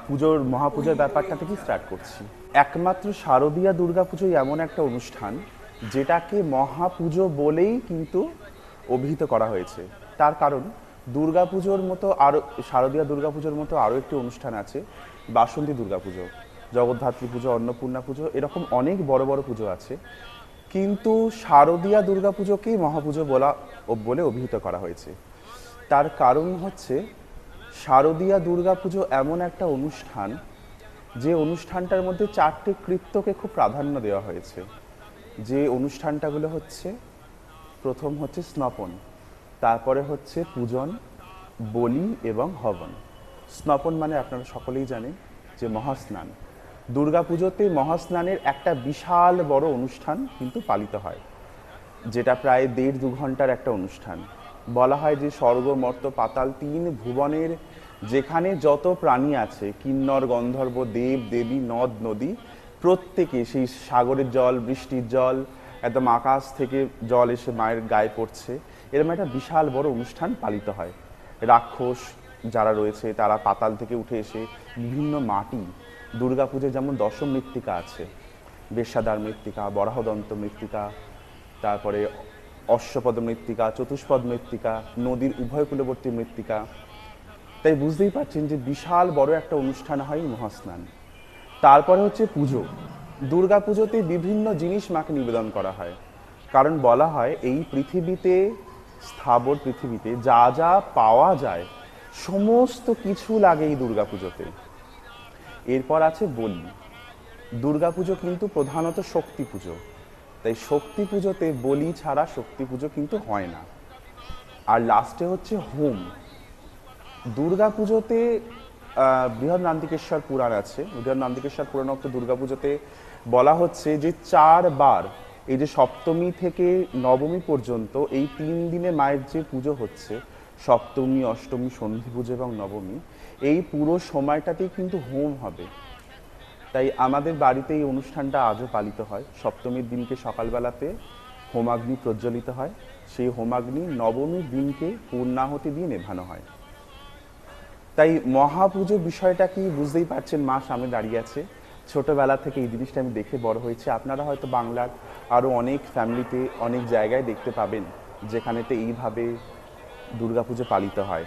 পুজোর মহাপুজোর ব্যাপারটা থেকে স্টার্ট করছি। একমাত্র শারদীয়া দুর্গাপুজোই এমন একটা অনুষ্ঠান যেটাকে মহাপুজো বলেই কিন্তু অভিহিত করা হয়েছে। তার কারণ দুর্গাপুজোর মতো আরও, শারদীয়া দুর্গাপুজোর মতো আরও একটি অনুষ্ঠান আছে, বাসন্তী দুর্গাপুজো, জগদ্ধাত্রী পুজো, অন্নপূর্ণা পুজো, এরকম অনেক বড় বড় পুজো আছে, কিন্তু শারদীয়া দুর্গাপুজোকেই মহাপুজো বলে অভিহিত করা হয়েছে। তার কারণ হচ্ছে শারদীয়া দুর্গাপুজো এমন একটা অনুষ্ঠান যে অনুষ্ঠানটার মধ্যে 4টে কৃত্যকে খুব প্রাধান্য দেওয়া হয়েছে। যে অনুষ্ঠানটাগুলো হচ্ছে, প্রথম হচ্ছে স্নপন, তারপরে হচ্ছে পূজন, বলি এবং হবন। স্নপন মানে আপনারা সকলেই জানেন যে মহাস্নান। দুর্গাপুজোতে মহাস্নানের একটা বিশাল বড় অনুষ্ঠান কিন্তু পালিত হয়, যেটা প্রায় 1.5-2 ঘন্টার একটা অনুষ্ঠান। বলা হয় যে স্বর্গ মর্ত্য পাতাল 3 ভুবনের যেখানে যত প্রাণী আছে, কিন্নর গন্ধর্ব দেব দেবী নদ নদী, প্রত্যেকে সেই সাগরের জল, বৃষ্টির জল, একদম আকাশ থেকে জল এসে মায়ের গায়ে পড়ছে, এরকম একটা বিশাল বড় অনুষ্ঠান পালিত হয়। রাক্ষস যারা রয়েছে তারা পাতাল থেকে উঠে এসে বিভিন্ন মাটি, দুর্গাপুজোয় যেমন দশম মৃত্তিকা আছে, বেশ্যাদার মৃত্তিকা, বরাহদন্ত মৃত্তিকা, তারপরে অশ্বপদ মৃত্তিকা, চতুষ্পদ মৃত্তিকা, নদীর উভয় কূলবর্তী মৃত্তিকা। তাই বুঝতেই পারছেন যে বিশাল বড় একটা অনুষ্ঠান হয় মহাস্নান। তারপরে হচ্ছে পুজো। দুর্গা পুজোতে বিভিন্ন জিনিস মাকে নিবেদন করা হয়, কারণ বলা হয় এই পৃথিবীতে, স্থাবর পৃথিবীতে যা যা পাওয়া যায় সমস্ত কিছু লাগে এই দুর্গা পুজোতে। এরপর আছে বলি। দুর্গাপুজো কিন্তু প্রধানত শক্তি পুজো, তাই শক্তি পুজোতে বলি ছাড়া শক্তি পুজো কিন্তু হয় না। আর লাস্টে হচ্ছে হোম। দুর্গাপুজোতে বৃহন্নান্দিকেশ্বর পুরাণ আছে, বৃহন্নান্দিকেশ্বর পুরাণোক্ত দুর্গাপুজোতে বলা হচ্ছে যে 4 বার, এই যে সপ্তমী থেকে নবমী পর্যন্ত এই 3 দিনে মায়ের যে পুজো হচ্ছে, সপ্তমী, অষ্টমী, সন্ধি পুজো এবং নবমী, এই পুরো সময়টাতেই কিন্তু হোম হবে। তাই আমাদের বাড়িতে এই অনুষ্ঠানটা আজও পালিত হয়। সপ্তমীর দিনকে সকালবেলাতে হোমাগ্নি প্রজ্বলিত হয়, সেই হোমাগ্নি নবমীর দিনকে পূর্ণাহুতি দিয়ে নেভানো হয়। তাই মহাপুজো বিষয়টা কি বুঝতেই পারছেন, মা সামনে দাঁড়িয়ে আছে। ছোটবেলা থেকে এই জিনিসটা আমি দেখে বড় হয়েছি। আপনারা হয়তো বাংলার আরও অনেক ফ্যামিলিতে, অনেক জায়গায় দেখতে পাবেন যেখানেতে এইভাবে দুর্গাপুজো পালিত হয়।